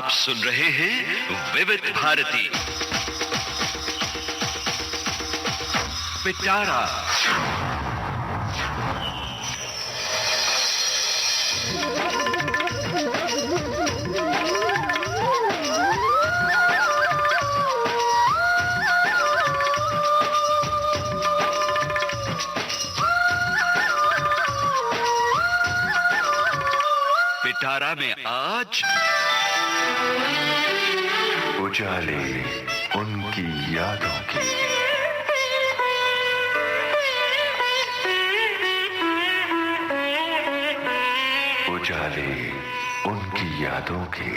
आप सुन रहे हैं विविध भारती पिटारा। पिटारा में आज उजाले उनकी यादों की। उजाले उनकी यादों की।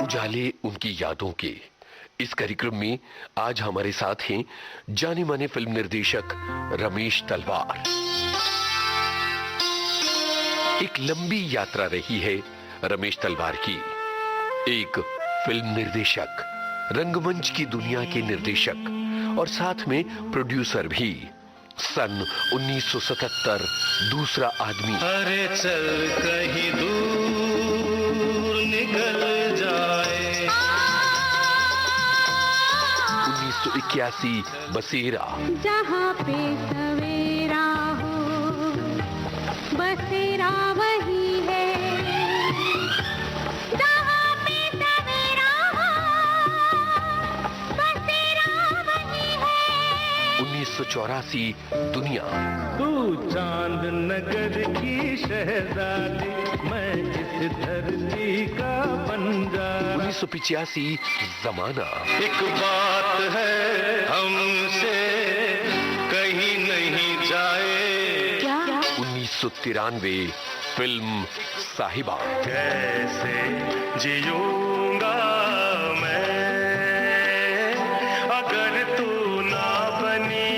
उजाले उनकी यादों के इस कार्यक्रम में आज हमारे साथ हैं जाने माने फिल्म निर्देशक रमेश तलवार। एक लंबी यात्रा रही है रमेश तलवार की। एक फिल्म निर्देशक, रंगमंच की दुनिया के निर्देशक और साथ में प्रोड्यूसर भी। सन 1977 दूसरा आदमी। अरे चल कहीं दूर निकल जाए। 1981 बसेरा। जहाँ पे सवेरा हो बसेरा वही है। जहाँ पे सवेरा हो बसेरा वही है। 1984 दुनिया। तू चांद नगर की शहजादी, मैं इस धरती का बंजा। 1985 जमाना। एक बात है हमसे कहीं नहीं जाए। क्या 1993 फिल्म साहिबा। कैसे जियूंगा मैं अगर तू ना बनी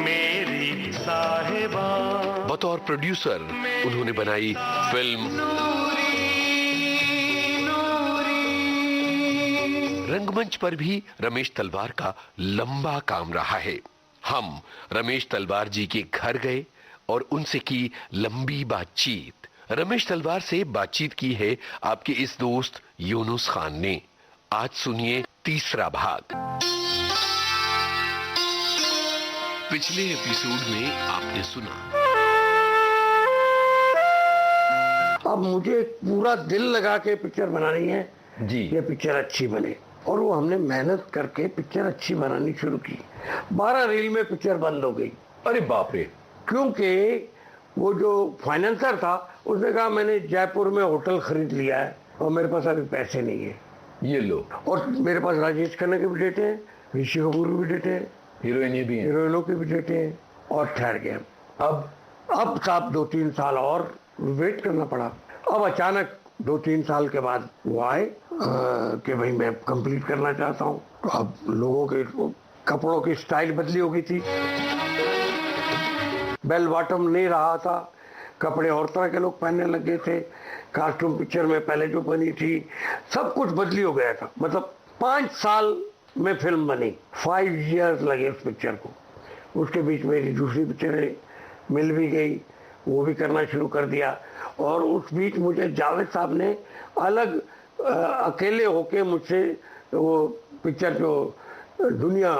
मेरी साहिबा। बतौर प्रोड्यूसर उन्होंने बनाई फिल्म रंगमंच पर भी रमेश तलवार का लंबा काम रहा है। हम रमेश तलवार जी के घर गए और उनसे की लंबी बातचीत। रमेश तलवार से बातचीत की है आपके इस दोस्त यूनुस खान ने। आज सुनिए तीसरा भाग। पिछले एपिसोड में आपने सुना, अब मुझे पूरा दिल लगा के पिक्चर बनानी है जी। ये पिक्चर अच्छी बने, और वो हमने मेहनत करके पिक्चर अच्छी बनानी शुरू की। 12 रील में पिक्चर बंद हो गई। अरे बाप रे। क्योंकि वो जो फाइनेंसर था उसने कहा मैंने जयपुर में होटल खरीद लिया है और मेरे पास अभी पैसे नहीं है। ये लो। और मेरे पास राजेश खन्ना के भी डेटे हैं, ऋषि कपूर के भी डेटे हैं, हीरोइन भी है, हीरोइनों के भी डेटे हैं, और ठहर गए। अब साहब 2-3 साल और वेट करना पड़ा। अब अचानक 2-3 साल के बाद वो आए कि भाई मैं कंप्लीट करना चाहता हूँ। तो अब लोगों के कपड़ों की स्टाइल बदली हो गई थी। बेल बॉटम नहीं रहा था, कपड़े और तरह के लोग पहनने लग गए थे। कास्ट्यूम पिक्चर में पहले जो बनी थी सब कुछ बदली हो गया था। मतलब 5 साल में फिल्म बनी, 5 years लगे उस पिक्चर को। उसके बीच मेरी दूसरी पिक्चरें मिल भी गई, वो भी करना शुरू कर दिया। और उस बीच मुझे जावेद साहब ने अलग अकेले होके मुझसे वो पिक्चर जो दुनिया,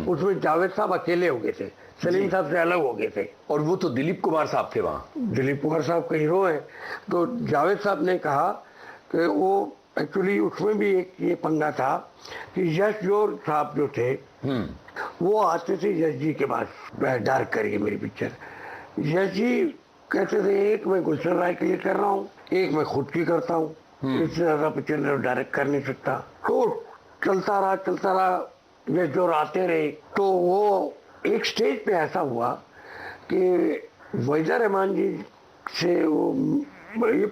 उसमें जावेद साहब अकेले हो गए थे, सलीम साहब से अलग हो गए थे। और वो तो दिलीप कुमार साहब थे वहाँ। दिलीप कुमार साहब का हीरो है। तो जावेद साहब ने कहा कि वो एक्चुअली उसमें भी एक ये पंगा था कि यश जोर साहब जो थे वो आते थे यश जी के पास, डायरेक्ट करिए मेरी पिक्चर। यश जी कहते थे एक मैं गुलशन राय के लिए कर रहा हूँ, एक मैं खुद की करता हूँ, इससे ज्यादा पिक्चर डायरेक्ट कर नहीं सकता। तो चलता रहा, ये जो आते रहे। तो वो एक स्टेज पे ऐसा हुआ कि वहीदा रहमान जी से वो ये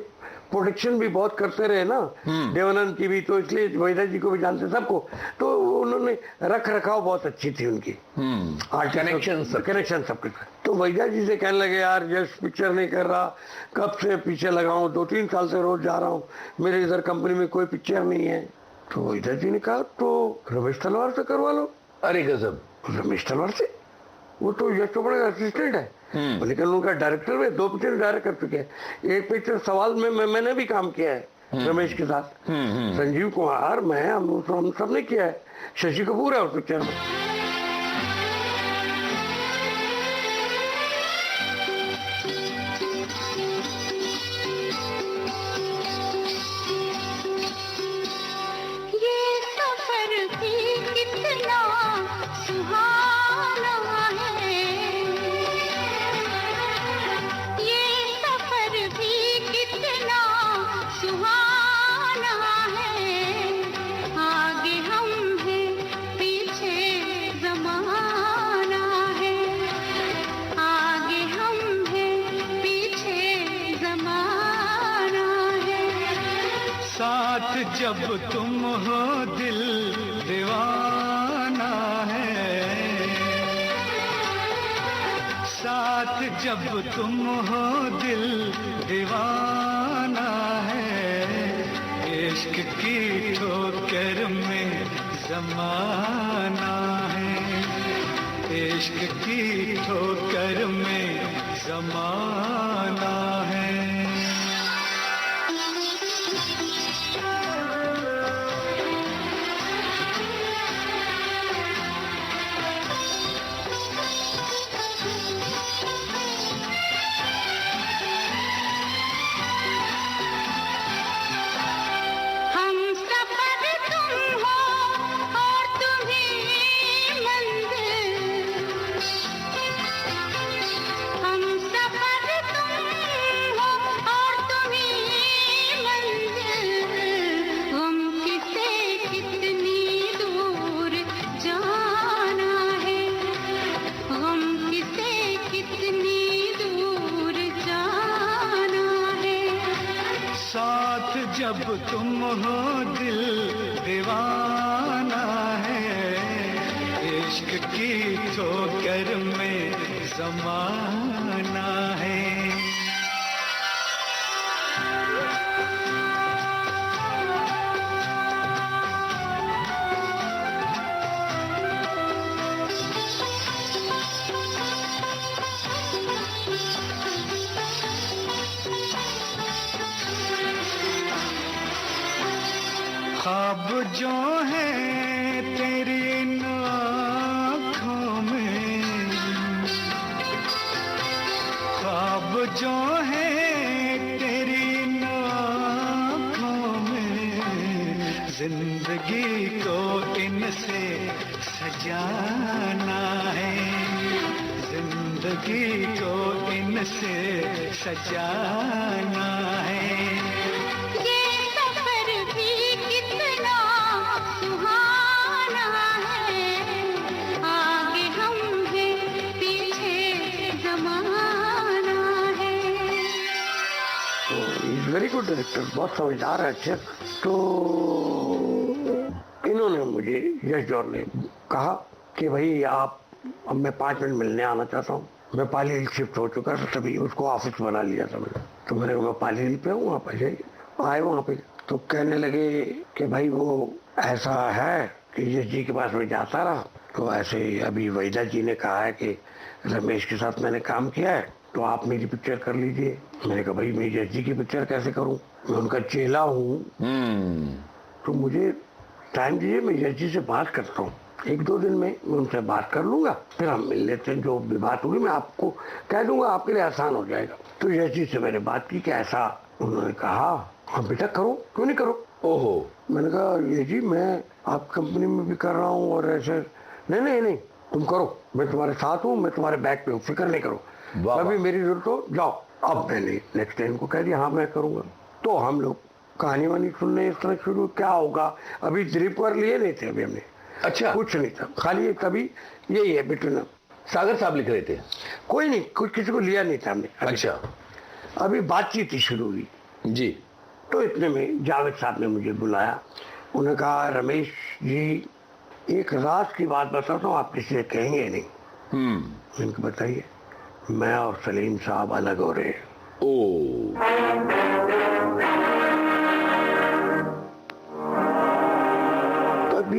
प्रोडक्शन भी बहुत करते रहे ना, देवानंद की भी, तो इसलिए वहीदा जी को भी जानते सबको। तो उन्होंने रख रखाव बहुत अच्छी थी उनकी, कनेक्शन सबके। तो वहीदा जी से कहने लगे यार जस्ट पिक्चर नहीं कर रहा, कब से पीछे लगा हूँ, 2-3 साल से रोज जा रहा हूँ, मेरे इधर कंपनी में कोई पिक्चर नहीं है। तो वहीदा जी ने कहा तो रमेश तलवार से करवा लो। अरे गजब। रमेश तलवार से? वो तो यश चोपड़ा का असिस्टेंट है, लेकिन उनका डायरेक्टर में 2 पिक्चर डायरेक्ट कर चुके हैं। एक पिक्चर सवाल में मैंने भी काम किया है रमेश के साथ। संजीव कुमार, मैं, हम सब ने किया है। शशि कपूर है उस पिक्चर में। जब तुम हो दिल दीवाना है, साथ जब तुम हो दिल दीवाना है, इश्क की ठोकर में जमाना है, इश्क की ठोकर में जमाना है। जब तुम हो दिल दीवाना है, इश्क की ठोकर में जमाना है। ख्वाब जो है तेरी इन आँखों में, ख्वाब जो है तेरी इन आँखों में, जिंदगी को इनसे सजाना है, जिंदगी को इनसे सजाना है। वेरी गुड डायरेक्टर, बहुत समझदार है, अच्छे। तो इन्होंने मुझे, यश जौहर ने कहा कि भाई आप, अब मैं 5 मिनट मिलने आना चाहता हूँ। मैं पाली हिल शिफ्ट हो चुका था, तभी उसको ऑफिस बना लिया था मैंने। तो मैंने कहा पाली हिल पे हूँ, आप आए वहाँ पे। तो कहने लगे कि भाई वो ऐसा है कि यश जी के पास मैं जाता रहा, तो ऐसे अभी वहीदा जी ने कहा है कि रमेश के साथ मैंने काम किया है, तो आप मेरी पिक्चर कर लीजिए। मैंने कहा भाई मैं यश जी की पिक्चर कैसे करूं, मैं उनका चेला हूं। तो मुझे टाइम दीजिए, मैं यश जी से बात करता हूँ। 1-2 दिन में मैं उनसे बात कर लूंगा, फिर हम मिल लेते हैं। जो भी बात होगी मैं आपको कह दूंगा, आपके लिए आसान हो जाएगा। तो यश जी से मैंने बात की कि ऐसा। उन्होंने कहा हाँ बेटा करो, क्यों नहीं करो। ओहो, मैंने कहा यश जी मैं आप कंपनी में भी कर रहा हूँ और ऐसे। नहीं तुम करो, मैं तुम्हारे साथ हूँ, मैं तुम्हारे बैक पे हूँ, फिक्र नहीं करो, अभी मेरी जरूरत हो जाओ। अब मैंने नेक्स्ट टाइम को कह दिया हाँ मैं करूंगा। तो हम लोग कहानी वानी सुनने इस तरह शुरू, क्या होगा, अभी दिलीप कुमार लिए नहीं थे अभी हमने। अच्छा, कुछ नहीं था, खाली कभी यही है बिटवीन। सागर साहब लिख रहे थे, कोई नहीं, कुछ किसी को लिया नहीं था हमने। अच्छा, अभी बातचीत ही शुरू हुई जी। तो इतने में जावेद साहब ने मुझे बुलाया। उन्होंने कहा रमेश जी एक राज की बात बताता हूँ, आप किसी से कहेंगे नहीं। मैंने कहा बताइए। मैं और सलीम साहब अलग हो रहे हैं।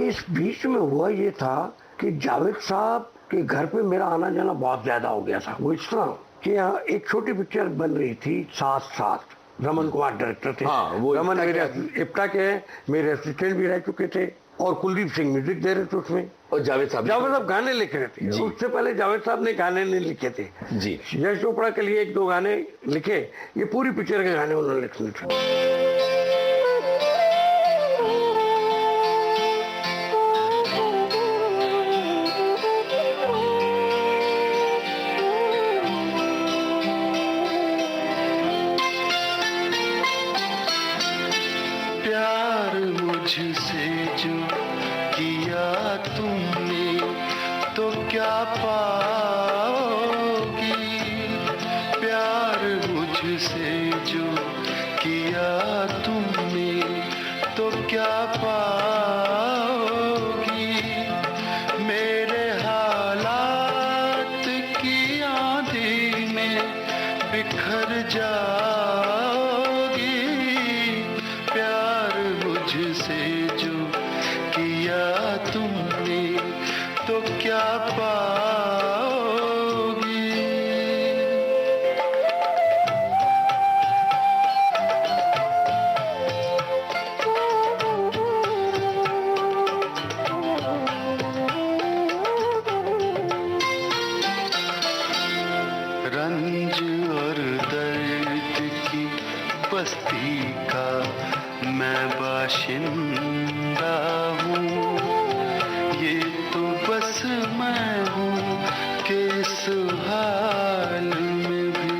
इस बीच में हुआ ये था कि जावेद साहब के घर पे मेरा आना जाना बहुत ज्यादा हो गया था। वो इस तरह कि यहाँ एक छोटी पिक्चर बन रही थी साथ साथ, रमन कुमार डायरेक्टर थे। हाँ, वो रमन इप्टा मेरे इप्टा के हैं, मेरे असिस्टेंट भी रह चुके थे और कुलदीप सिंह म्यूजिक दे रहे थे उसमें। और जावेद साहब गाने लिख रहे थे। जी। उससे पहले जावेद साहब ने गाने नहीं लिखे थे जी। यश चोपड़ा के लिए 1-2 गाने लिखे, ये पूरी पिक्चर के गाने उन्होंने लिखे थे। प्यार मुझसे जो किया तुमने तो क्या पाओगी, प्यार मुझसे जो किया तुमने तो क्या पाओगी, मेरे हालात की आंधी में बिखर जाओगी, प्यार मुझसे जो किया तुमने तो क्या पाओगी। रंज और दर्द की बस्ती का मैं बाशिंदा हूँ, ये तो बस मैं हूँ कि इस हाल में भी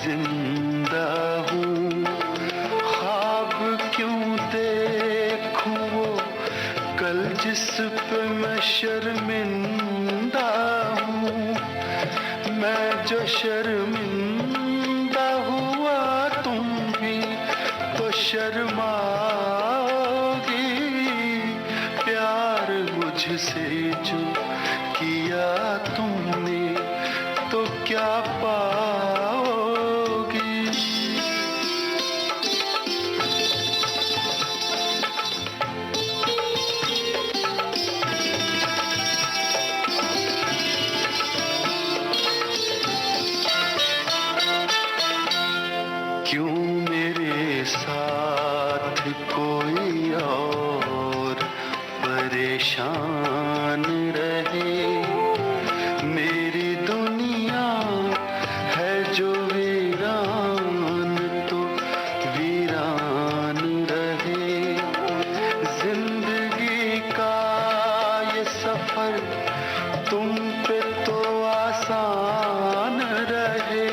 जिंदा हूँ। ख्वाब क्यों देखूं वो कल जिस पे मैं शर्मिंदा हूँ, मैं जो शर्मिंदा हुआ तुम भी तो शर्माओगी, प्यार मुझसे जो किया तुमने तो क्या पाओगी। क्यों मेरे साथ कोई और परेशान रहे, मेरी दुनिया है जो वीरान तो वीरान रहे, जिंदगी का ये सफर तुम पे तो आसान रहे,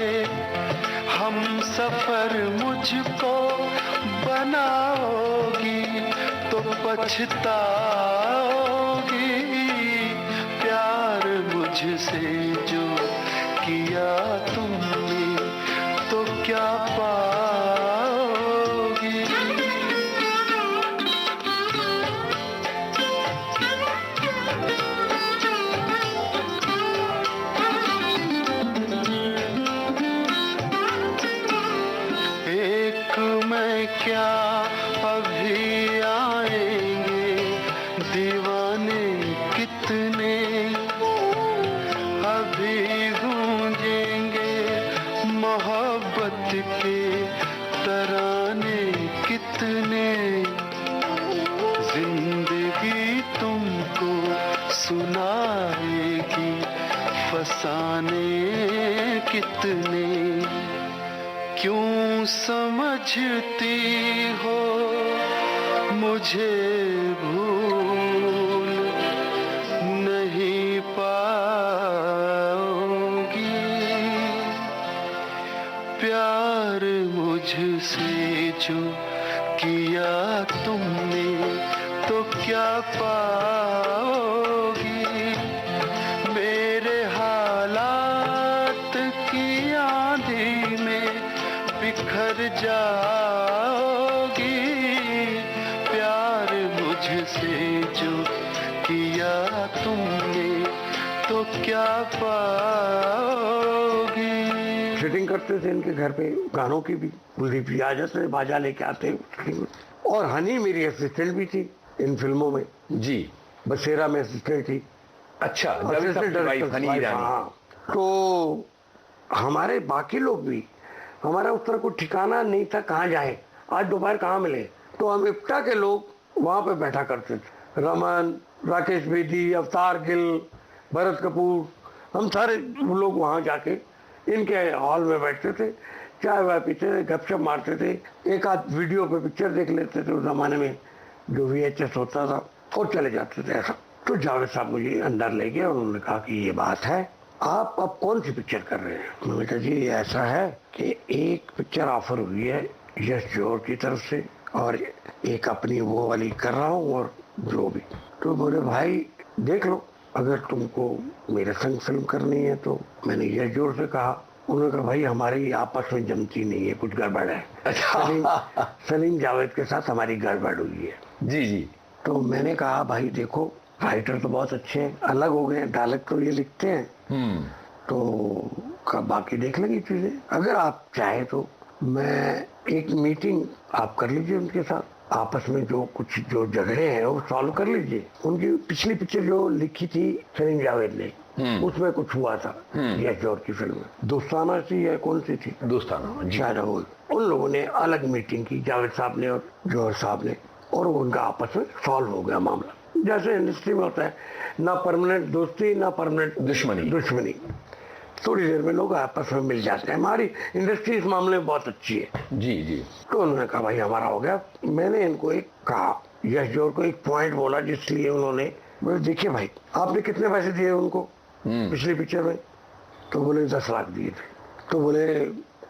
हम सफर मुझको बनाओगी तो पछताओगी, प्यार मुझसे जो किया तुमने तो क्या पाओगी। एक मैं क्या अभी आएंगे दीवाने कितने, अभी गूंजेंगे मोहब्बत के तराने कितने, जिंदगी तुमको सुनाएगी फसाने कितने, क्यों समझती हो मुझे भूल नहीं पाओगी, प्यार मुझसे जो किया तुमने तो क्या पाओगी, मेरे हालात की आंधी में बिखर जाओगी, प्यार मुझसे जो किया तुमने तो क्या पाओगी। सेटिंग करते थे इनके घर पे गानों की भी, कुलदीप जी आ जाते बाजा लेके आते, और हनी मेरी असिस्टेंट भी थी। इन फिल्मों में। जी। बसेरा में असिस्टेंट थी। अच्छा, जावेद साहब की वाइफ हनी ईरानी। हाँ, तो हमारे बाकी लोग भी, हमारा उस तरह कोई ठिकाना नहीं था कहाँ जाए, आज दोपहर कहाँ मिले, तो हम इफ्ता के लोग वहाँ पे बैठा करते थे। रमन, राकेश बेदी, अवतार गिल, भरत कपूर, हम सारे लोग वहाँ जाके इनके हॉल में बैठते थे, चाय वाय पीते थे, गपशप मारते थे, एक आध वीडियो पे पिक्चर देख लेते थे उस जमाने में जो VHS होता था, और चले जाते थे ऐसा। तो जावेद साहब मुझे अंदर ले गए और उन्होंने कहा कि ये बात है, आप अब कौन सी पिक्चर कर रहे हैं? मैंने कहा जी ऐसा है कि एक पिक्चर ऑफर हुई है यश जौहर की तरफ से, और एक अपनी वो वाली कर रहा हूँ, और जो भी। तो बोले भाई देख लो, अगर तुमको मेरे संग फिल्म करनी है तो। मैंने यश जौहर से कहा, उन्होंने कहा भाई हमारी आपस में जमती नहीं है, कुछ गड़बड़ है। सलीम जावेद के साथ हमारी गड़बड़ हुई है। जी जी। तो मैंने कहा भाई देखो, राइटर तो बहुत अच्छे हैं, अलग हो गए, डायलॉग तो ये लिखते हैं, तो बाकी देख लेंगे चीजें, अगर आप चाहे तो मैं एक मीटिंग आप कर लीजिए उनके साथ, आपस में जो कुछ जो झगड़े हैं वो सॉल्व कर लीजिए। उनकी पिछली पिक्चर जो लिखी थी सलीम जावेद ने, उसमें कुछ हुआ था यश जौहर की फिल्म में, दोस्ताना सी या कौन सी थी, दोस्ताना शायद वो। उन लोगों ने अलग मीटिंग की, जावेद साहब ने और जौहर साहब ने, और उनका आपस में सॉल्व हो गया मामला। जैसे इंडस्ट्री में होता है, ना परमानेंट दोस्ती ना परमानेंट दुश्मनी, थोड़ी देर में लोग आपस में मिल जाते हैं। हमारी इंडस्ट्री इस मामले में बहुत अच्छी है। जी जी। तो उन्होंने कहा भाई हमारा हो गया। मैंने इनको एक कहा, यश जौहर को एक पॉइंट बोला जिसलिए उन्होंने बोले देखिए भाई आपने कितने पैसे दिए उनको पिछली पिक्चर में? तो बोले 10 लाख दिए थे। तो बोले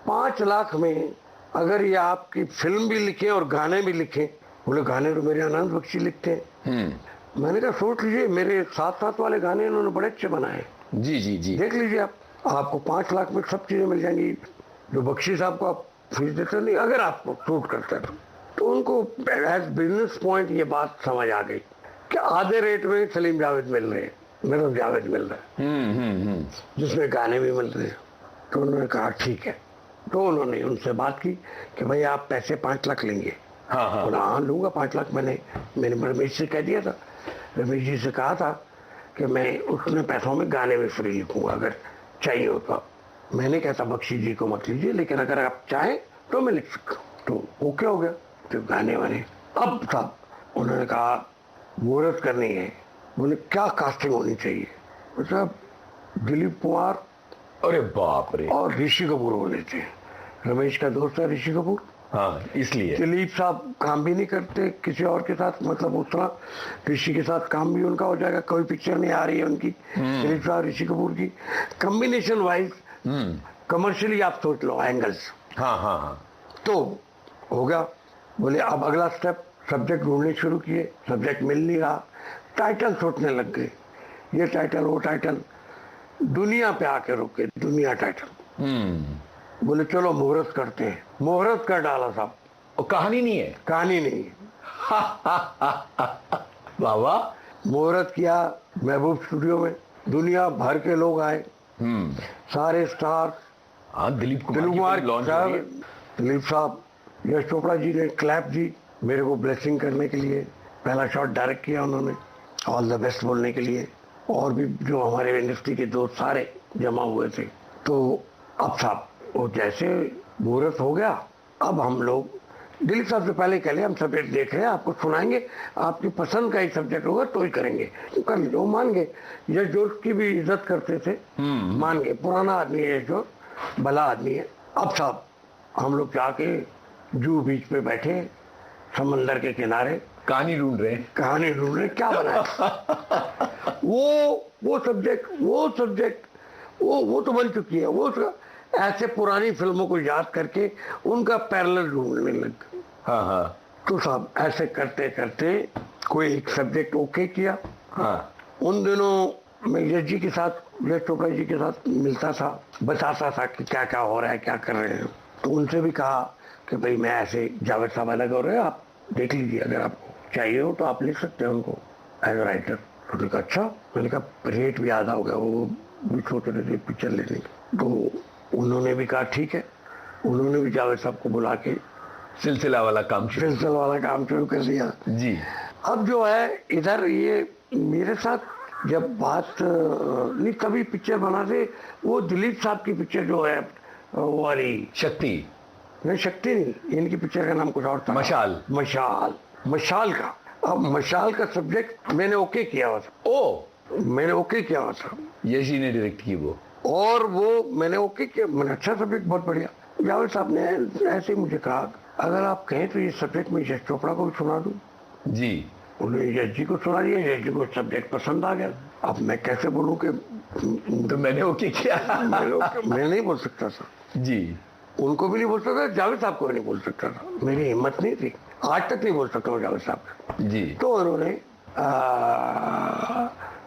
5 लाख में अगर ये आपकी फिल्म भी लिखे और गाने भी लिखे, बोले गाने तो मेरे आनंद बख्शी लिखते हैं। मैंने कहा सोच लीजिए, मेरे साथ वाले गाने इन्होंने बड़े अच्छे बनाए। जी जी जी। देख लीजिए आपको 5 लाख में सब चीजें मिल जाएंगी, जो बख्शी साहब को आप फीस देते नहीं, अगर आपको शूट करते तो उनको एज बिजनेस पॉइंट ये बात समझ आ गई कि आधे रेट में सलीम जावेद मिल रहे हैं, मेरा जावेद मिल रहा है, जिसमें गाने भी मिल रहे हैं। तो उन्होंने कहा ठीक है। तो उन्होंने उनसे बात की कि भाई आप पैसे 5 लाख लेंगे? हाँ लूंगा 5 लाख। मैंने रमेश से कह दिया था, रमेश जी से कहा था कि मैं उतने पैसों में गाने में फ्री लिखूंगा, अगर चाहिए हो तो। मैंने कहता बख्शी जी को मत लीजिए, लेकिन अगर आप चाहें तो मैं लिख सकता हूँ। तो ओके हो गया। तो गाने वाने अब था, उन्होंने कहा मुहूर्त करनी है। बोले क्या कास्टिंग होनी चाहिए? मतलब दिलीप कुमार, अरे बाप रे, और ऋषि कपूर होने थे। रमेश का दोस्त है ऋषि कपूर, हाँ इसलिए। दिलीप साहब काम भी नहीं करते किसी और के साथ, मतलब उस तरह ऋषि के साथ काम भी उनका हो जाएगा। कोई पिक्चर नहीं आ रही है उनकी, दिलीप साहब ऋषि कपूर की। कॉम्बिनेशन वाइज कमर्शियली आप सोच लो एंगल्स। हाँ। तो हो गया। बोले अब अगला स्टेप, सब्जेक्ट ढूंढने शुरू किए, सब्जेक्ट मिल नहीं रहा, टाइटल सोचने लग गए, ये टाइटल वो टाइटल, दुनिया पे आके रुक गए, दुनिया टाइटल। बोले चलो मुहूर्त करते हैं। मुहूर्त कर डाला साहब। और कहानी नहीं है? कहानी नहीं है। बाबा मुहूर्त किया महबूब स्टूडियो में, दुनिया भर के लोग आए, सारे स्टार। हाँ, दिलीप कुमार साहब, दिलीप साहब, यश चोपड़ा जी ने क्लैप दी मेरे को ब्लेसिंग करने के लिए। पहला शॉट डायरेक्ट किया उन्होंने, ऑल द बेस्ट बोलने के लिए। और भी जो हमारे इंडस्ट्री के दोस्त सारे जमा हुए थे। तो अब साहब वो जैसे मुहूर्त हो गया, अब हम लोग दिलीप साहब से पहले कह लिया हम सब्जेक्ट देख रहे हैं, आपको सुनाएंगे, आपकी पसंद का ही सब्जेक्ट होगा तो ही करेंगे। तो कर लीजिए। वो मान गए। यश जौहर की भी इज्जत करते थे, मान गए। पुराना आदमी है यश जौहर, भला आदमी है। अब साहब हम लोग जाके जूहू बीच पे बैठे, समंदर के किनारे, कहानी ढूंढ रहे क्या बनाए। वो सब्जेक्ट वो तो बन चुकी है। वो ऐसे पुरानी फिल्मों को याद करके उनका पैरेलल ढूंढने लग गए। हाँ। तो साहब ऐसे करते करते कोई एक सब्जेक्ट ओके किया। हाँ। उन दिनों मैं यश जी के साथ, यश चोपड़ा जी के साथ मिलता था, बताता था कि क्या क्या हो रहा है, क्या कर रहे हैं। तो उनसे भी कहा कि भाई मैं ऐसे, जावेद साहब अलग हो रहे हैं, आप देख लीजिए, अगर आपको चाहिए हो तो आप लिख सकते हैं उनको एज ए राइटर। तो कहा अच्छा। मैंने कहा रेट भी आधा हो गया, वो भी सोच रहे थे पिक्चर लेने की। तो उन्होंने भी कहा ठीक है। उन्होंने भी जावेद साहब को बुला के सिलसिला वाला काम शुरू कर दिया। जी। अब जो है इधर ये मेरे साथ जब बात नहीं तभी पिक्चर बना थे, वो दिलीप साहब की पिक्चर जो है वो वाली शक्ति, नहीं शक्ति नहीं, इनकी पिक्चर का नाम कुछ और था, मशाल। मशाल का। अब मशाल का सब्जेक्ट मैंने ओके किया हुआ था, मैंने ओके किया हुआ था, यश जी ने डायरेक्ट की वो, और वो मैंने ओके किया, मैंने अच्छा सब्जेक्ट, बहुत बढ़िया। जावेद साहब ने ऐसे ही मुझे कहा अगर आप कहें तो ये सब्जेक्ट मैं यश चोपड़ा को भी सुना दूं जी। उन्होंने यश जी को सुना दिया, यश जी को सब्जेक्ट पसंद आ गया। अब मैं कैसे बोलूं कि तो मैंने ओके किया। मैं नहीं बोल सकता था जी, उनको भी नहीं बोल सकता, जावेद साहब को भी नहीं बोल सकता था, मेरी हिम्मत नहीं थी, आज तक नहीं बोल सकता हूँ जावेद साहब को। जी। तो उन्होंने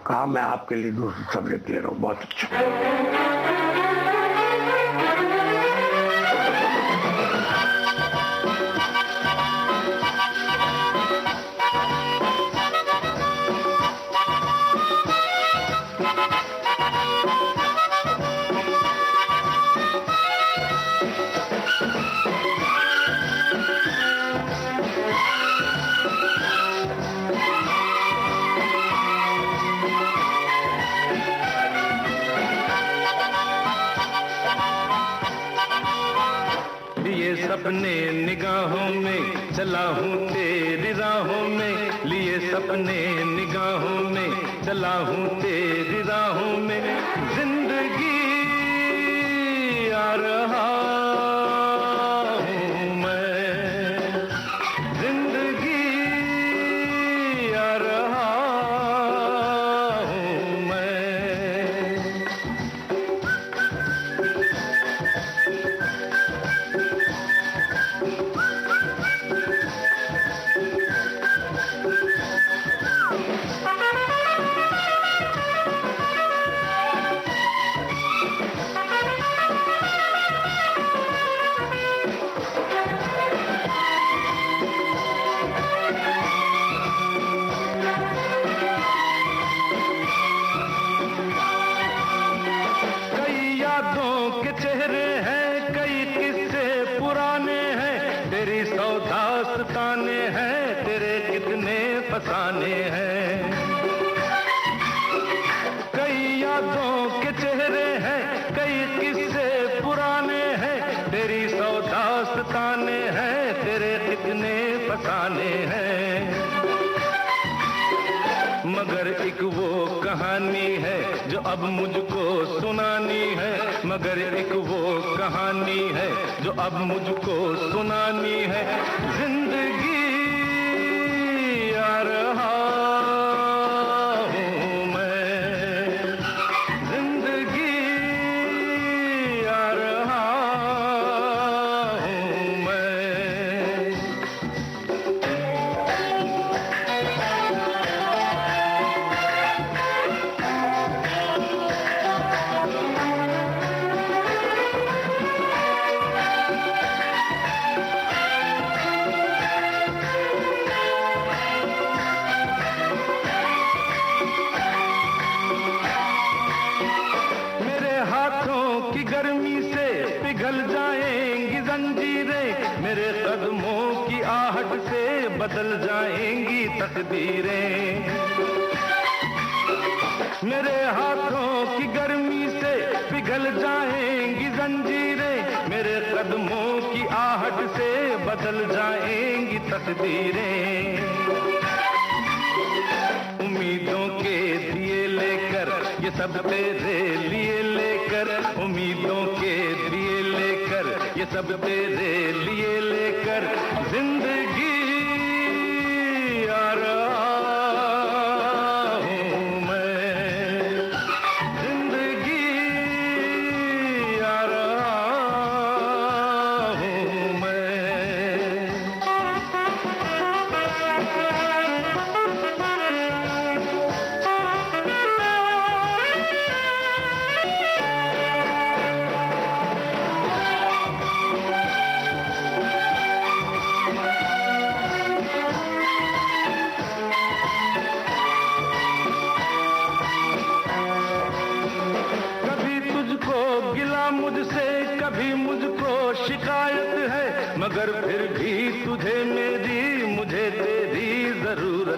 कहा मैं आपके लिए दूसरा सब्जेक्ट ले रहा हूँ, बहुत अच्छा। सपने निगाहों में चला हूँ तेरी राहों में, लिए सपने निगाहों में चला हूँ तेरी राहों में, जिंदगी आ रहा हूँ मैं, जिंदगी आ रहा हूँ मैं। दास्ताने हैं तेरे कितने फसाने हैं, कई यादों के चेहरे हैं, कई किस्से पुराने हैं, तेरी सौ दास्ताने हैं तेरे कितने फसाने हैं। मगर एक वो कहानी है जो अब मुझको सुनानी है, मगर एक वो कहानी है जो अब मुझको सुनानी है, जिंदगी आ रहा हूँ मैं, जिंदगी आ रहा हूँ मैं। गर्मी से पिघल जाएंगी जंजीरें, मेरे कदमों की आहट से बदल जाएंगी तकदीरें, मेरे हाथों की गर्मी से पिघल जाएंगी जंजीरें, मेरे कदमों की आहट से बदल जाएंगी तकदीरें। उम्मीदों के दिए लेकर ये सब तेरे लिए लेकर, उम्मीदों के दिए लेकर ये सब तेरे लिए लेकर, जिंदगी आ रहा हूँ मैं, जिंदगी आ रहा हूँ मैं।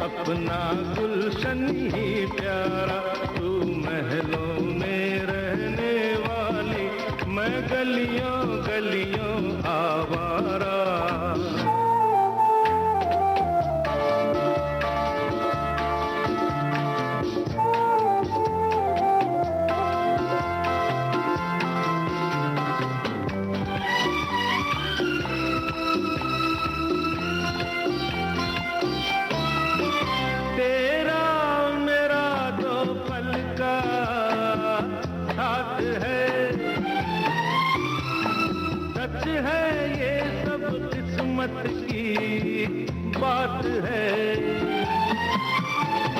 अपना गुलशन ही प्यारा, तू महलों में रहने वाली, मैं गलियों गलियों आवारा। की बात है,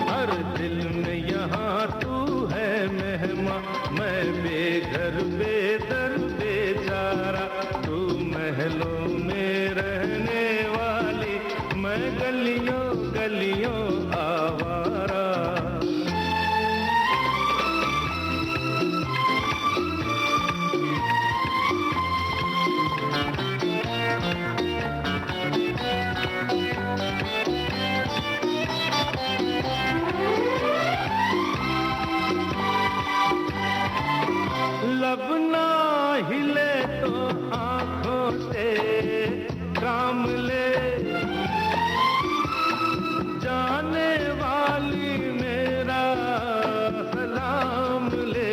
हर दिल में यहाँ तू है मेहमान, मैं बेघर बेदर बेचारा, तू महलों में रहने वाली, मैं गलियों गलियों आवारा। लब ना हिले तो आंखों से काम ले, जाने वाली मेरा सलाम ले,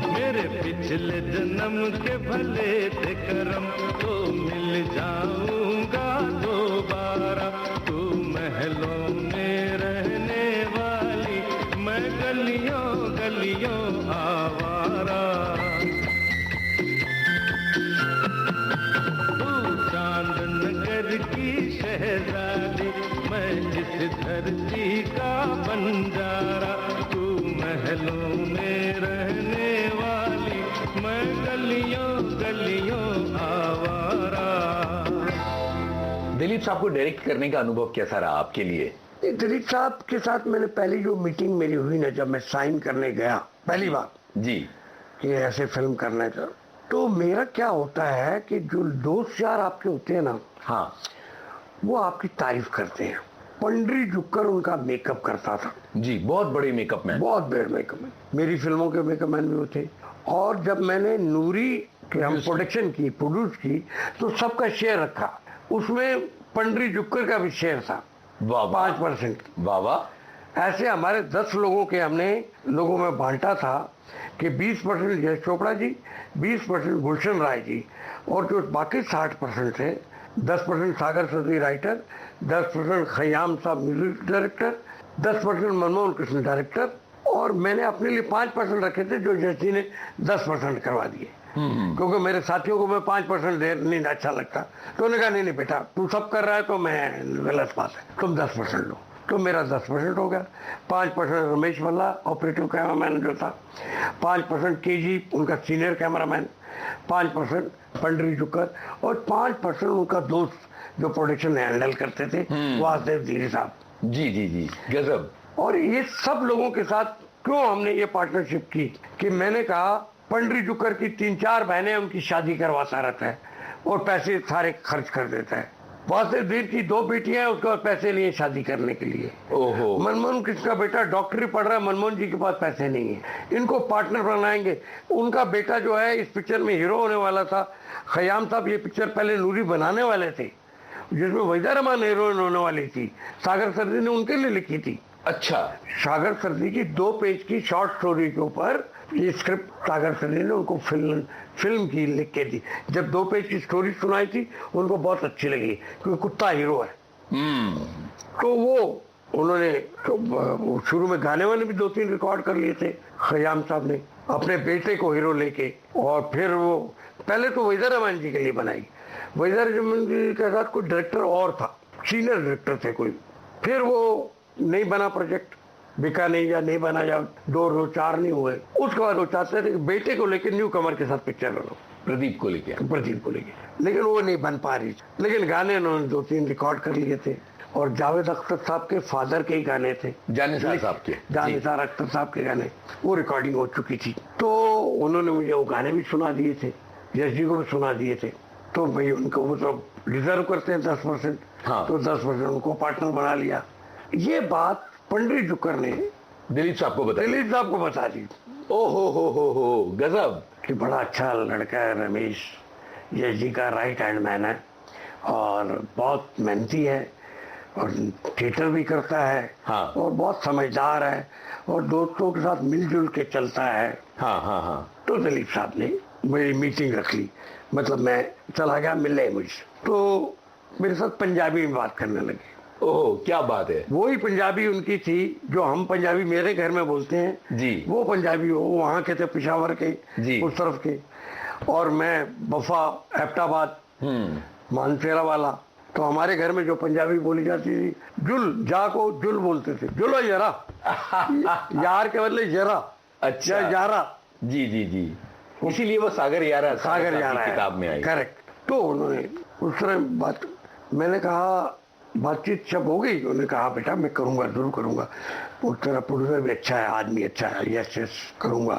मेरे पिछले जन्म के भले थे करम, तो मिल जाऊंगा दोबारा, तू महलों में रहने वाली, मैं गलियों गलियों आवारा। तू चांद नगर की शहजादी, मैं इस धरती का बंजारा, तू महलों में रहने वाली, मैं गलियों गलियों आवारा। दिलीप साहब को डायरेक्ट करने का अनुभव कैसा रहा आपके लिए? दिलीप साहब के साथ मैंने पहली जो मीटिंग मेरी हुई ना, जब मैं साइन करने गया पहली बार जी कि ऐसे फिल्म करने का, तो मेरा क्या होता है कि जो दोस्त यार आपके होते हैं ना, हाँ, वो आपकी तारीफ करते हैं। पंडरी झुककर उनका मेकअप करता था जी, बहुत बड़े मेकअप मैन, बहुत बड़े मेकअप मैन, मेरी फिल्मों के मेकअप मैन भी वो थे। और जब मैंने नूरी के हम प्रोडक्शन की, प्रोड्यूस की, तो सबका शेयर रखा, उसमें पंडरी झुककर का भी शेयर था 5%। वाह। ऐसे हमारे 10 लोगों के हमने लोगों में बांटा था कि 20% यश चोपड़ा जी, 20% गुलशन राय जी, और जो बाकी 60% थे, 10% सागर सदी राइटर, 10% खयाम साहब music director, 10% Manmohan Krishna director, और मैंने अपने लिए 5% रखे थे जो यश जी ने 10% करवा दिए, क्योंकि मेरे साथियों को मैं 5% दे नहीं अच्छा लगता। तो उन्होंने कहा नहीं बेटा, तू सब कर रहा है तो मैं गलत बात है, तुम 10% लो। तो मेरा 10% हो गया। 5% रमेश भल्ला ऑपरेटिव कैमरामैन जो था, 5% केजी उनका सीनियर कैमरामैन, 5% पंडरी जुकर, और 5% उनका दोस्त जो प्रोडक्शन हैंडल करते थे, वासुदेव धीरे साहब। जी जी जी, गजब। और ये सब लोगों के साथ क्यों हमने ये पार्टनरशिप की कि मैंने कहा पंडरी जुकर की 3-4 बहनें उनकी शादी करवाता रहता है और पैसे सारे खर्च कर देता है। वासुदेव धीर की 2 बेटियां हैं, उसके पास पैसे नहीं है शादी करने के लिए। ओहो। मनमोहन कृष्ण का बेटा डॉक्टरी पढ़ रहा है, मनमोहन जी के पास पैसे नहीं है, इनको पार्टनर बनाएंगे। उनका बेटा जो है इस पिक्चर में हीरो होने वाला था। खयाम साहब ये पिक्चर पहले नूरी बनाने वाले थे, जिसमें वहीदा रहमान हीरोइन होने वाली थी, सागर सर्दी ने उनके लिए लिखी थी। अच्छा। सागर सर्दी की 2 पेज की शॉर्ट स्टोरी के ऊपर ये स्क्रिप्ट सागर सर्दी ने उनको फिल्म की लिख के दी। जब 2 पेज की स्टोरी सुनाई थी, उनको बहुत अच्छी लगी, क्योंकि कुत्ता हीरो है। तो वो उन्होंने तो शुरू में गाने वाने भी 2-3 रिकॉर्ड कर लिए थे खयाम साहब ने अपने बेटे को हीरो लेके। और फिर वो पहले तो वहीदा रहमान जी के लिए बनाई। वहीदा रहमान जी के साथ कोई डायरेक्टर और था, सीनियर डायरेक्टर थे कोई। फिर वो नहीं बना प्रोजेक्ट, बिका नहीं या नहीं बना, या 2-4 नहीं हुए। उसके बाद वो चाहते थे कि बेटे को लेकर न्यू कमर के साथ पिक्चर करो, प्रदीप को लेके, लेकिन वो नहीं बन पा रही। लेकिन गाने उन्होंने 2-3 रिकॉर्ड कर लिए थे, और जावेद अख्तर साहब के फादर के ही गाने थे, जानिसार साहब के, जानिसार अख्तर साहब के गाने, वो रिकॉर्डिंग हो चुकी थी। तो उन्होंने मुझे वो गाने भी सुना दिए थे, यश जी को भी सुना दिए थे। तो भाई उनको वो तो डिजर्व करते हैं 10%। हाँ। तो 10% उनको पार्टनर बना लिया। ये बात पंडित जुकर ने दिलीप साहब को बताइए। दिलीप साहब को बता दी। ओहो हो गजब। कि बड़ा अच्छा लड़का है रमेश, यश जी का राइट हैंड मैन है और बहुत मेहनती है और थिएटर भी करता है। हाँ। और बहुत समझदार है और दोस्तों के साथ मिलजुल के चलता है। हाँ। तो दिलीप साहब ने मेरी मीटिंग रख ली, मतलब मैं चला गया मिलने मुझसे, तो मेरे साथ पंजाबी में बात करने लगे। ओह क्या बात है। वही पंजाबी उनकी थी जो हम पंजाबी मेरे घर में बोलते हैं जी। वो पंजाबी वो वहाँ के थे, पिशावर के जी। उस तरफ के, और मैं बफा एबटाबाद मानसेरा वाला। तो हमारे घर में जो पंजाबी बोली जाती थी, जुल जा को जुल बोलते थे, जुलो जरा यार के बदले जरा। अच्छा। या यारा। जी इसीलिए वो सागर यारा किताब में आई। करेक्ट। तो उन्होंने उस तरह बात, मैंने कहा बातचीत सब हो गई। उन्होंने कहा बेटा मैं करूंगा, जरूर करूंगा, वो तेरा प्रोड्यूसर भी अच्छा है, आदमी अच्छा है, यस करूंगा,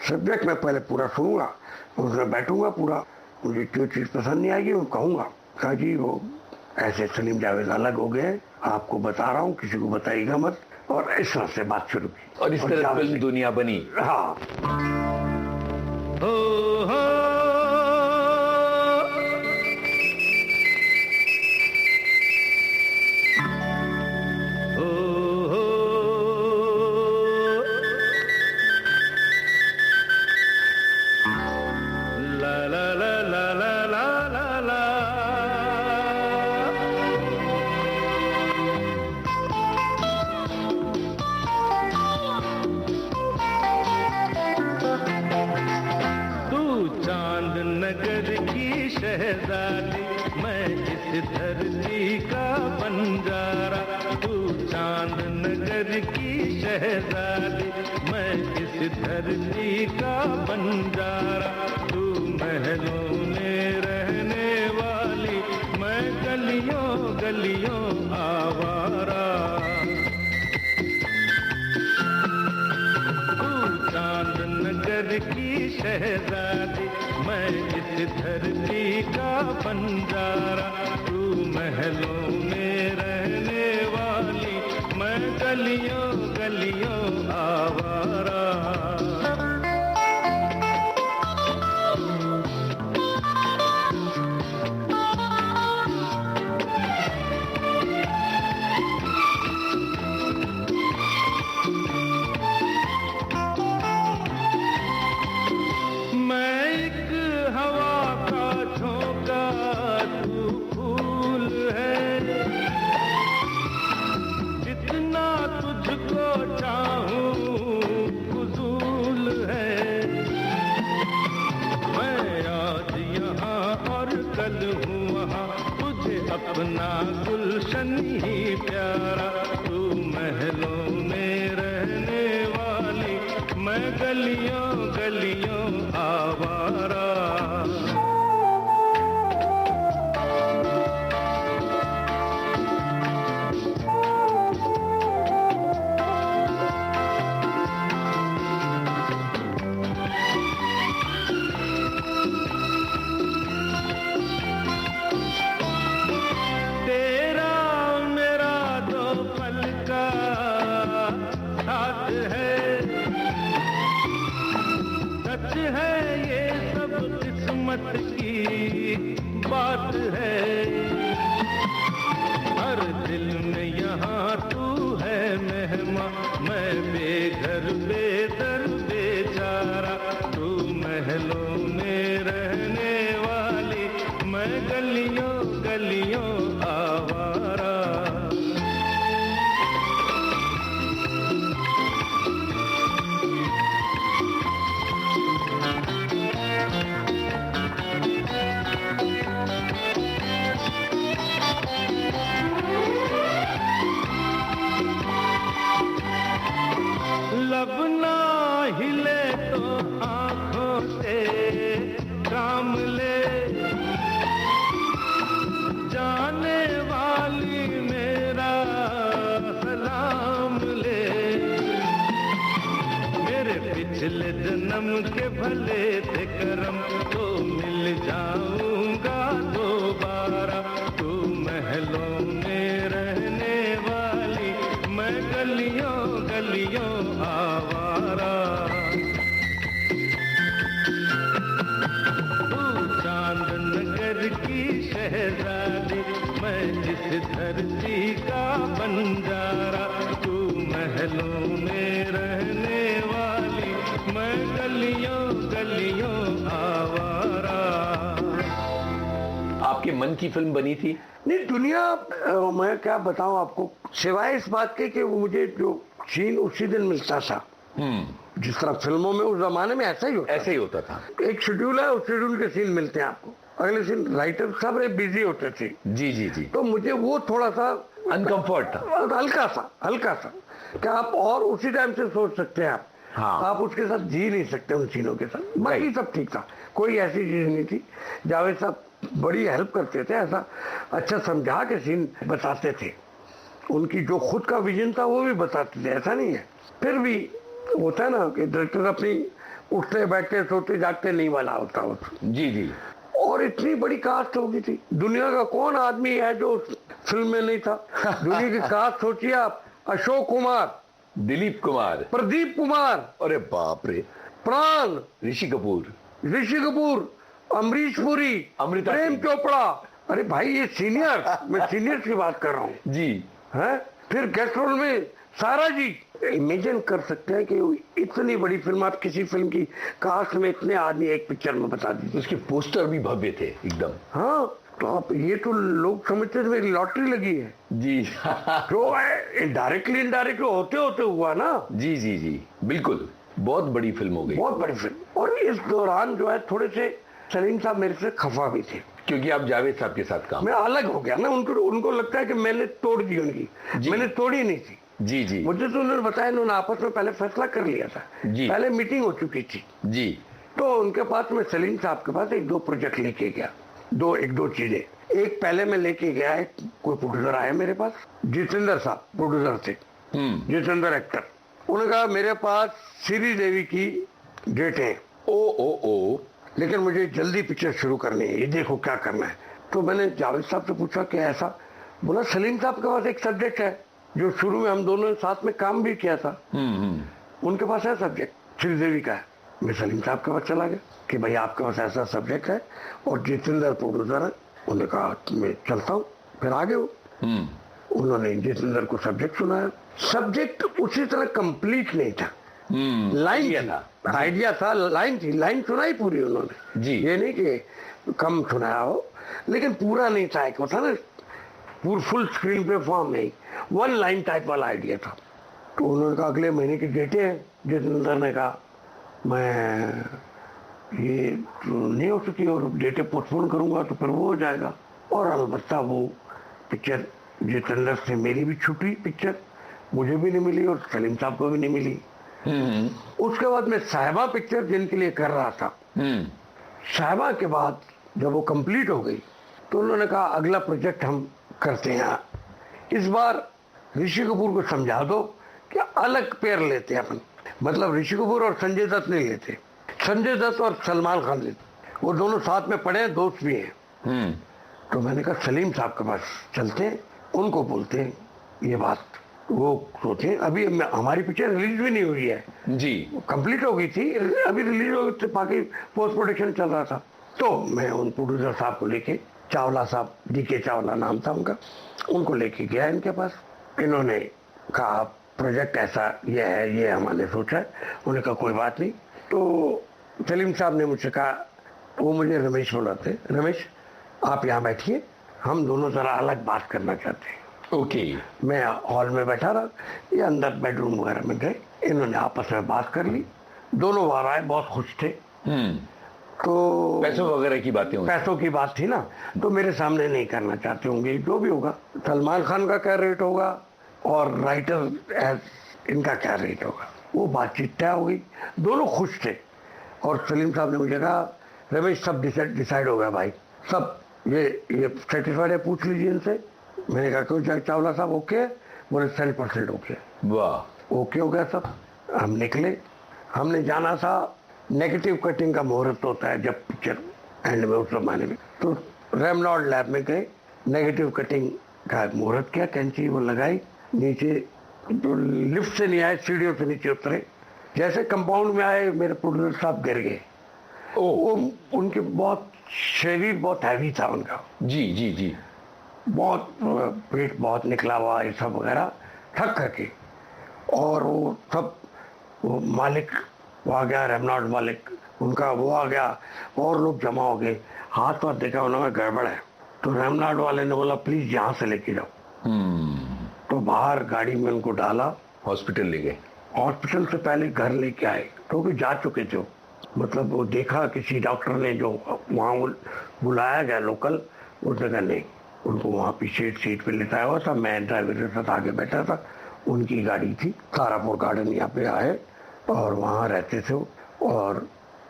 सब्जेक्ट मैं पहले पूरा सुनूंगा, उसमें बैठूंगा पूरा, मुझे जो चीज़ पसंद नहीं आएगी वो कहूंगा। कहा जी वो ऐसे सलीम जावेद अलग हो गए, आपको बता रहा हूँ, किसी को बताइएगा मत। और इस तरह से बात शुरू की और इस तरह फिल्म दुनिया बनी। हाँ। शहजादी मैं इस धरती का बंजारा, तू चांद नगर की शहजादी मैं इस धरती का बंजारा, तू महलों में रहने वाली मैं गलियों गलियों आवारा, तू चांद नगर की शहजादी मैं इस धरती का बंजारा, तू महलों में रहने वाली मैं गलियों गलियों आवारा। अपना गुलशन ही प्यारा, तू महलों में रहने वाली मैं गलियों गलियों आवारा। की बात है हर दिल में यहाँ तू है मेहमा, मैं बेघर बेदर बेचारा, तू महलों में रहने वाली मैं गलियों गलियों आवारा। लब ना हिले तो आंखों से काम ले, जाने वाली मेरा सलाम ले, मेरे पिछले जन्म के भले थे करम तो मिल जाऊंगा दोबारा, तू महलों गलियों आवारा। तू चांद नगर की शहजादी, मैं जिस धरती का बंजारा। तू महलों में रहने वाली, मैं गलियों गलियों आवारा। आपके मन की फिल्म बनी थी? नहीं, दुनिया मैं क्या बताऊं आपको, सिवाय इस बात के कि वो मुझे जो सीन उसी दिन मिलता था। जिस तरह फिल्मों में उस जमाने में ऐसा ही होता था। एक शेड्यूल है, उस शेड्यूल के सीन मिलते हैं आपको, अगले सीन राइटर सब बिजी होते थे। जी जी जी। तो मुझे वो थोड़ा सा अनकंफर्ट था, हल्का सा कि आप और उसी टाइम से सोच सकते हैं आप। हाँ। आप उसके साथ जी नहीं सकते उन सीनों के साथ। बाकी सब ठीक था, कोई ऐसी चीज नहीं थी। जावेद साहब बड़ी हेल्प करते थे, ऐसा अच्छा समझा के सीन बताते थे। उनकी जो खुद का विजन था वो भी बताते थे, ऐसा नहीं है। फिर भी होता है ना कि डायरेक्टर अपनी उठते बैठते सोते जागते नहीं वाला होता वो। जी जी। और इतनी बड़ी कास्ट होगी थी, दुनिया का कौन आदमी है जो फिल्म में नहीं था। दुनिया की कास्ट सोचिए आप, अशोक कुमार, दिलीप कुमार, प्रदीप कुमार, अरे बाप रे, प्राण, ऋषि कपूर, अमरीश पुरी, अमृता प्रेम सिंह। चोपड़ा। अरे भाई ये सीनियर, मैं सीनियर की बात कर रहा हूँ जी। है। फिर गेस्ट रोल में सारा जी। इमेजिन कर सकते हैं कि इतनी बड़ी फिल्म, आप किसी फिल्म की कास्ट में इतने आदमी एक पिक्चर में बता दीजिए। उसके पोस्टर भी भव्य थे एकदम। हाँ, तो आप ये तो लोग समझते थे मेरी लॉटरी लगी है जी। जो डायरेक्टली इनडायरेक्टली होते होते हुआ ना। जी जी जी, बिल्कुल, बहुत बड़ी फिल्म हो गई, बहुत बड़ी फिल्म। और इस दौरान जो है थोड़े से सलीम साहब मेरे से खफा भी थे, क्योंकि आप जावेद साहब के साथ काम। मैं अलग हो गया ना। उनको लगता है कि मैंने तोड़ दी उनकी, मैंने तोड़ी नहीं थी। जी जी। मुझे तो उन्होंने बताया, उन्होंने आपस में पहले फैसला कर लिया था जी। पहले मीटिंग हो चुकी थी जी। तो उनके पास मैं सलीम साहब के पास एक दो प्रोजेक्ट लेके गया, एक दो चीजें। एक पहले मैं लेके गया, कोई प्रोड्यूसर आया मेरे पास, जितेंद्र साहब प्रोड्यूसर थे, जितेंद्र एक्टर। उन्होंने कहा मेरे पास श्री देवी की डेट है, ओ लेकिन मुझे जल्दी पिक्चर शुरू करनी है, ये देखो क्या करना है। तो मैंने जावेद साहब से पूछा कि ऐसा। बोला सलीम साहब के पास एक सब्जेक्ट है जो शुरू में हम दोनों ने साथ में काम भी किया था, उनके पास है सब्जेक्ट, श्रीदेवी का है। मैं सलीम साहब के पास चला गया कि भाई आपके पास ऐसा सब्जेक्ट है और जितेंद्र प्रोड्यूसर है। उन्होंने कहा मैं चलता हूँ। फिर आगे उन्होंने जितेंद्र को सब्जेक्ट सुनाया। सब्जेक्ट उसी तरह कंप्लीट नहीं था, लाइन था, आइडिया था, लाइन थी, लाइन सुनाई पूरी उन्होंने जी। ये नहीं कि कम सुनाया हो, लेकिन पूरा नहीं था। एक होता ना पूरा फुल स्क्रीन पे फॉर्म नहीं, वन लाइन टाइप वाला आइडिया था। तो उन्होंने कहा अगले महीने की डेटें हैं। जितेंद्र ने कहा मैं ये तो नहीं हो सकी और डेटें पोस्टपोन करूंगा तो फिर वो हो जाएगा। और अलबत्ता वो पिक्चर जितेंद्र से मेरी भी छुट्टी, पिक्चर मुझे भी नहीं मिली और सलीम साहब को भी नहीं मिली। उसके बाद मैं साहिबा पिक्चर जिनके लिए कर रहा था, साहिबा के बाद जब वो कंप्लीट हो गई तो उन्होंने कहा अगला प्रोजेक्ट हम करते हैं, इस बार ऋषि कपूर को समझा दो कि अलग पेयर लेते हैं अपन। मतलब ऋषि कपूर और संजय दत्त नहीं लेते, संजय दत्त और सलमान खान लेते, वो दोनों साथ में पढ़े हैं, दोस्त भी हैं। तो मैंने कहा सलीम साहब के पास चलते हैं, उनको बोलते हैं ये बात। वो सोचे, अभी हमारी पिक्चर रिलीज भी नहीं हुई है जी, कंप्लीट हो गई थी, अभी रिलीज हो गई, बाकी पोस्ट प्रोडक्शन चल रहा था। तो मैं उन प्रोड्यूसर साहब को लेके, चावला साहब, डीके चावला नाम था उनका, उनको लेके गया इनके पास। इन्होंने कहा प्रोजेक्ट ऐसा ये है, ये हमने सोचा है। उन्होंने कहा कोई बात नहीं। तो सलीम साहब ने मुझसे कहा, वो मुझे रमेश बुलाते, रमेश आप यहाँ बैठिए, हम दोनों जरा अलग बात करना चाहते हैं। ओके। मैं हॉल में बैठा रहा, ये अंदर बेडरूम वगैरह में गए, इन्होंने आपस में बात कर ली, दोनों बार आए, बहुत खुश थे। तो पैसों वगैरह की बातें होंगी, पैसों की बात थी ना, तो मेरे सामने नहीं करना चाहते होंगे, जो भी होगा सलमान खान का क्या रेट होगा और राइटर इनका क्या रेट होगा, वो बातचीत तय हो गई, दोनों खुश थे। और सलीम साहब ने मुझे कहा रमेश सब डिसाइड हो गया भाई, सब ये सेटिस्फाइड है, पूछ लीजिए इनसे। मैंने कहा क्यों चावला साहब ओके? बोले 100% ओके। वाह, ओके हो गया सब। हम निकले, हमने जाना था, नेगेटिव कटिंग का मुहूर्त होता है जब पिक्चर एंड में, उस जमाने में। तो रेमनॉल्ड लैब में गए, नेगेटिव कटिंग का मुहूर्त किया, कैंची वो लगाई, नीचे तो लिफ्ट से नहीं आए, सीढ़ियों से नीचे उतरे, जैसे कंपाउंड में आए मेरे प्रोड्यूसर साहब गिर गए। वो उनके बहुत शरीर बहुत हैवी था उनका, जी जी जी, बहुत पेट बहुत निकला हुआ, ये सब वगैरह थक करके, और वो सब वो मालिक वो आ गया, रेमनाड मालिक उनका वो आ गया, और लोग जमा हो गए, हाथ वाथ देखा उन्होंने गड़बड़ है, तो रेमनाड वाले ने बोला प्लीज यहाँ से लेके जाओ। तो बाहर गाड़ी में उनको डाला, हॉस्पिटल ले गए। हॉस्पिटल से पहले घर लेके आए, क्योंकि जा चुके थे वो। मतलब वो देखा किसी डॉक्टर ने जो वहाँ बुलाया गया लोकल, उसने कहा नहीं, उनको वहाँ पीछे सीट पे लेटाया हुआ था, मैं ड्राइवर के साथ आगे बैठा था, उनकी गाड़ी थी, तारापुर गार्डन यहाँ पे आए और वहाँ रहते थे वो, और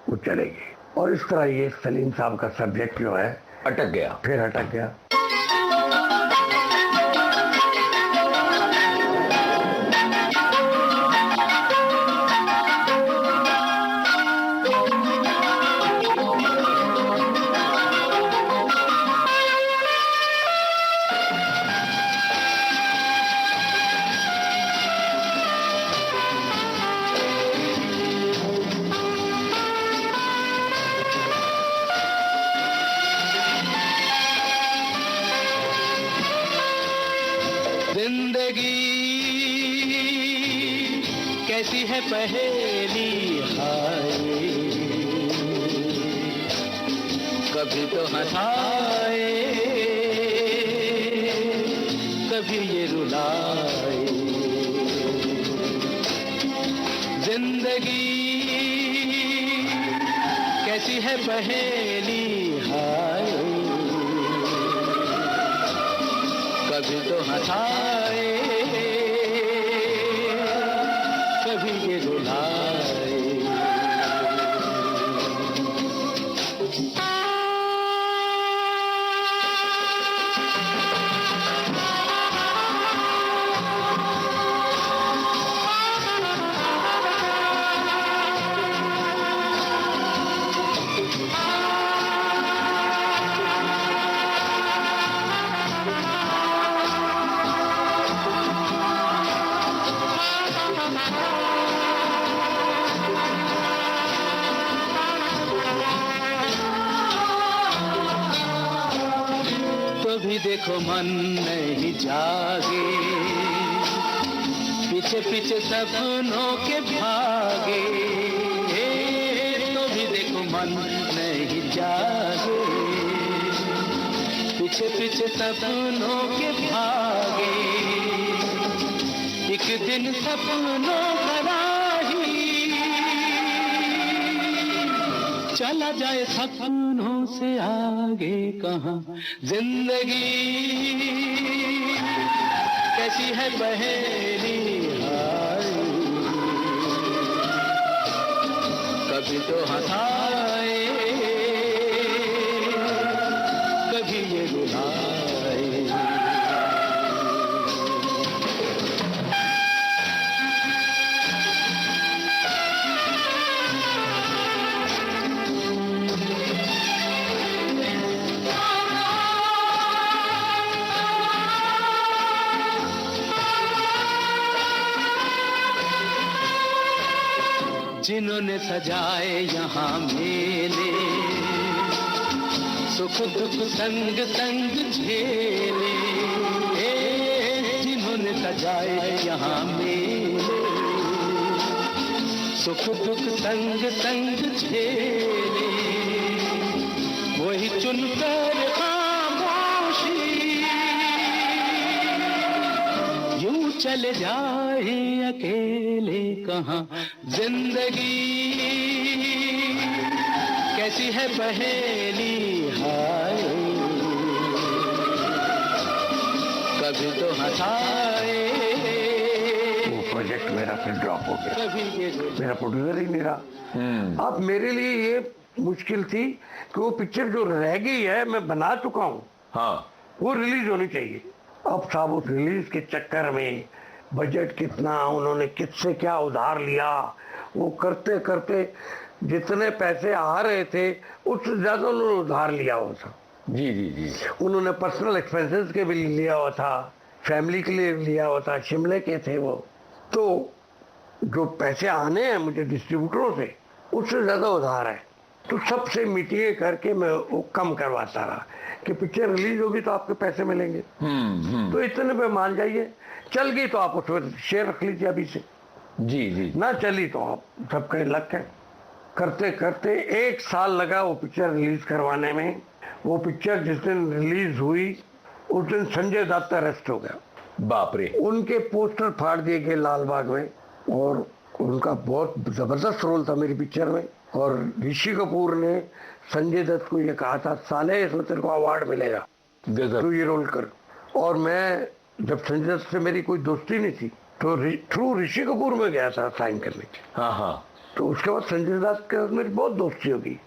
वो चले गए। और इस तरह ये सलीम साहब का सब्जेक्ट जो है अटक गया। फिर अटक गया। कैसी है पहेली हाय, कभी तो हंसाए कभी ये रुलाए, जिंदगी कैसी है पहेली हाय, कभी तो हंसाए कभी ये रुलाए। भी देखो मन नहीं जागे, पीछे पीछे सपनों के भागे, तो भी देखो मन नहीं जागे, पीछे पीछे सपनों के भागे, एक दिन सपनों का राही चला जाए सपनों से आगे कहाँ। जिंदगी कैसी है पहेली हाय, कभी तो हंसाए कभी ये रुलाए। जिन्होंने सजाए यहाँ मेले, सुख दुख संग संग झेले, जिन्होंने सजाए यहाँ मेले, सुख दुख संग संग झेले, वही चुनकर खामोशी यूं चले जाए अकेले कहाँ। जिंदगी कैसी है पहेली हाय, कभी तो हंसाए। वो प्रोजेक्ट मेरा फिर ड्रॉप हो गया, मेरा प्रोड्यूसर ही नहीं रहा। अब मेरे लिए ये मुश्किल थी कि वो पिक्चर जो रह गई है मैं बना चुका हूँ, हाँ, वो रिलीज होनी चाहिए। अब साहब उस रिलीज के चक्कर में बजट कितना, उन्होंने किससे क्या उधार लिया, वो करते करते जितने पैसे आ रहे थे उससे ज्यादा उन्होंने उधार लिया हुआ था। जी जी जी, उन्होंने पर्सनल एक्सपेंसेस के भी लिया हुआ था, फैमिली के लिए लिया हुआ था, शिमले के थे वो। तो जो पैसे आने हैं मुझे डिस्ट्रीब्यूटरों से, उससे ज़्यादा उधार है। तो सबसे मीटिंगें करके मैं वो कम करवाता रहा कि पिक्चर रिलीज होगी तो आपके पैसे मिलेंगे। तो इतने पे मान जाइए, चल गई तो आप उसमें शेयर रख लीजिए अभी से, जी जी। ना चली तो आप सबके लक है। करते करते 1 साल लगा वो पिक्चर रिलीज करवाने में। वो पिक्चर जिस दिन रिलीज हुई उस दिन संजय दत्त अरेस्ट हो गया। बाप रे। उनके पोस्टर फाड़ दिए गए लाल बाग में, और उनका बहुत जबरदस्त रोल था मेरी पिक्चर में। और ऋषि कपूर ने संजय दत्त को ये कहा था, साले इसमें तेरे को अवार्ड मिलेगा, तू ये रोल कर। और मैं जब संजय दत्त से मेरी कोई दोस्ती नहीं थी तो थ्रू ऋषि कपूर में गया था साइन करने के। हाँ हाँ। तो उसके बाद संजय दत्त के साथ मेरी बहुत दोस्ती होगी।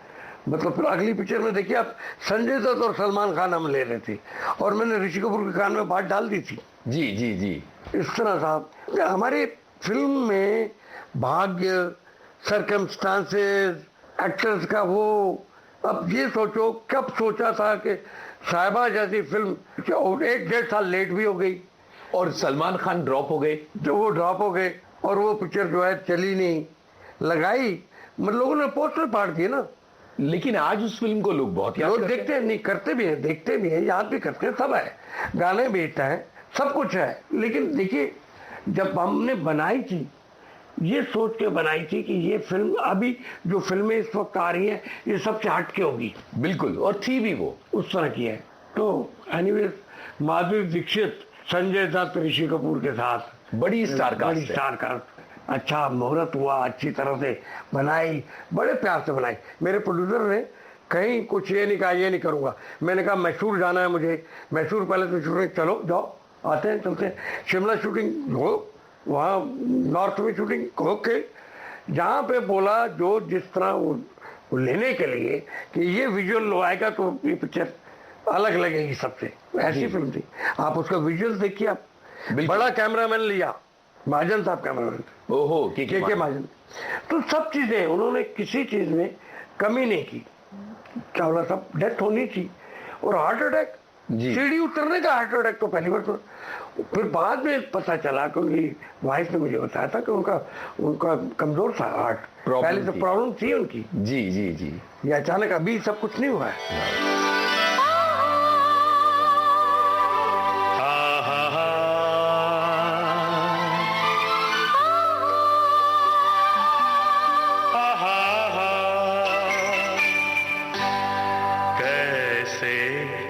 मतलब फिर अगली पिक्चर में देखिए आप, संजय दत्त और सलमान खान हम ले रहे थे और मैंने ऋषि कपूर के कान में बात डाल दी थी। जी जी जी। इस तरह साहब हमारी फिल्म में भाग्य, सर्कमस्टांसेस, एक्टर्स का वो, अब ये सोचो कब सोचा था कि साहिबा जैसी फिल्म 1-1.5 साल लेट भी हो गई और सलमान खान ड्रॉप हो गए। तो वो ड्रॉप हो गए और वो पिक्चर जो है चली नहीं, लगाई, मतलब लोगों ने पोस्टर फाड़ दिए ना। लेकिन आज उस फिल्म को लोग बहुत याद लोग करते देखते हैं, नहीं करते भी हैं, देखते भी हैं, याद भी करते हैं, सब है, गाने भी हिट हैं, सब कुछ है। लेकिन देखिए जब हमने बनाई थी, ये सोच के बनाई थी कि ये फिल्म, अभी जो फिल्में इस वक्त आ रही हैं ये सबसे हट के होगी। बिल्कुल, और थी भी वो उस तरह की है। तो एनीवेज माधुरी दीक्षित, संजय दत्त, ऋषि कपूर के साथ बड़ी स्टार कास्ट, अच्छा मुहूर्त हुआ, अच्छी तरह से बनाई, बड़े प्यार से बनाई। मेरे प्रोड्यूसर ने कहीं कुछ ये नहीं कहा ये नहीं करूँगा। मैंने कहा मैसूर जाना है मुझे, मैसूर पहले तो शूटिंग, चलो जाओ, आते हैं, चलते हैं। शिमला शूटिंग हो, वहाँ नॉर्थ में शूटिंग, ओके। जहाँ पे बोला जो जिस तरह वो लेने के लिए कि ये विजुअल आएगा तो ये पिक्चर अलग लगेगी सबसे, ऐसी फिल्म थी। आप उसका विजुअल देखिए आप। बड़ा कैमरामैन लिया, महाजन साहब कैमरामैन। ओहो, के महाजन। तो सब चीजें उन्होंने किसी चीज में कमी नहीं की। क्या बोला, सब डेथ होनी थी और हार्ट अटैक, सीढ़ी उतरने का हार्ट अटैक तो पहली बार। तो फिर बाद में पता चला कि उनकी वाइफ ने मुझे बताया था कि उनका कमजोर था हार्ट, पहले तो प्रॉब्लम थी उनकी। जी जी जी। ये अचानक अभी सब कुछ नहीं हुआ है।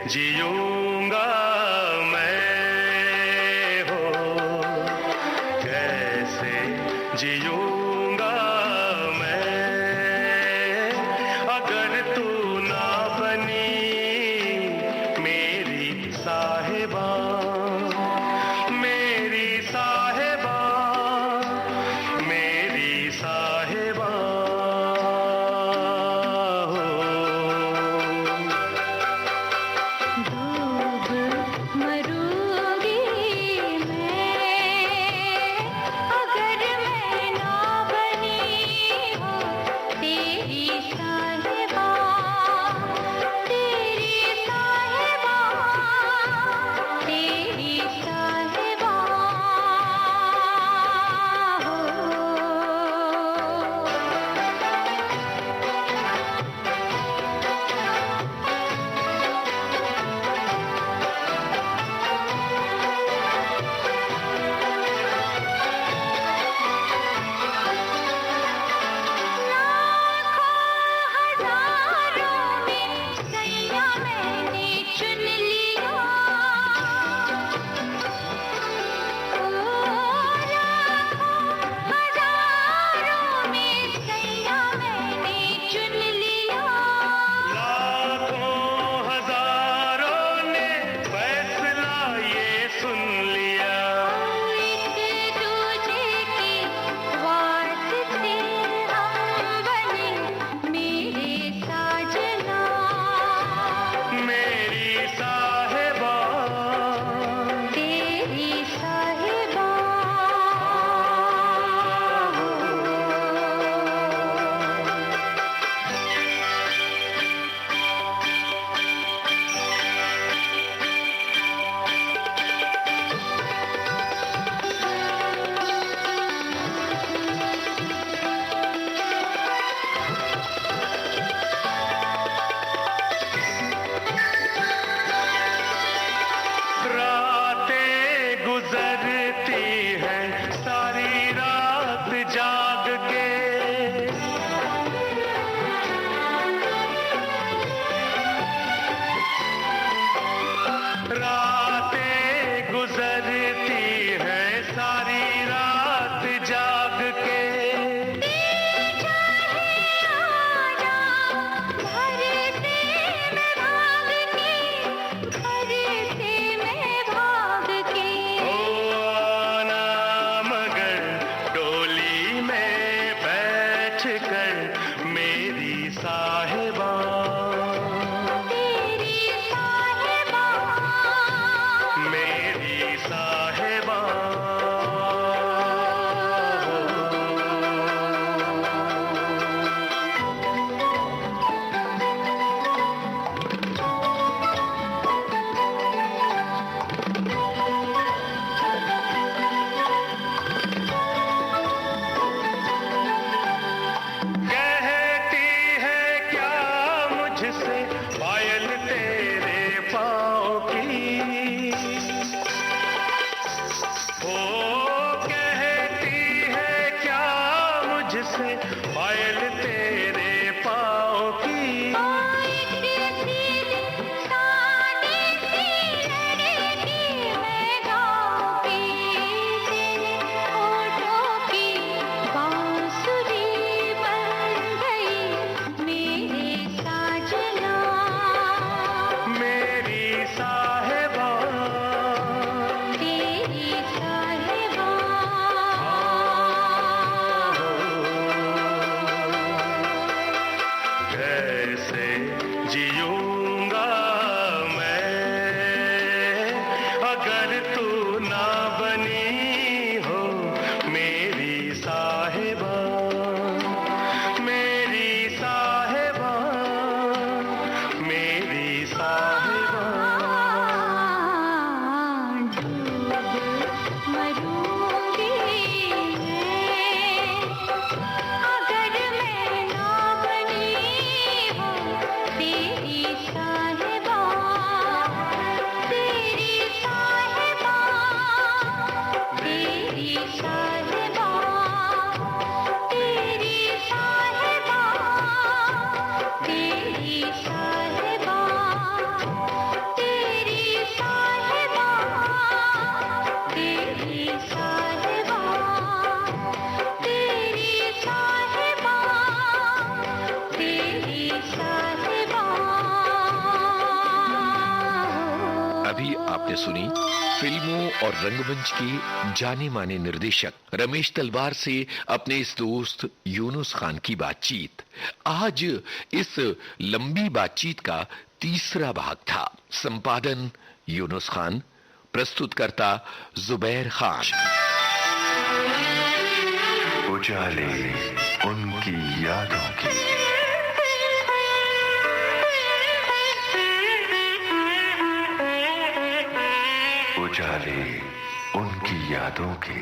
जियूंगा मैं हो, कैसे जियूंगा मैं, अगर तू ना बनी मेरी साहिबा, मेरी साहिबा, मेरी साहिबा। मरूंगी मैं अगर मैं ना सारी रात जाग के आपने सुनी फिल्मों और रंगमंच के जाने माने निर्देशक रमेश तलवार से अपने इस दोस्त यूनुस खान की बातचीत। आज इस लंबी बातचीत का तीसरा भाग था। संपादन यूनुस खान, प्रस्तुतकर्ता जुबैर खान। उजाले उनकी यादों की, उजाले उनकी यादों के।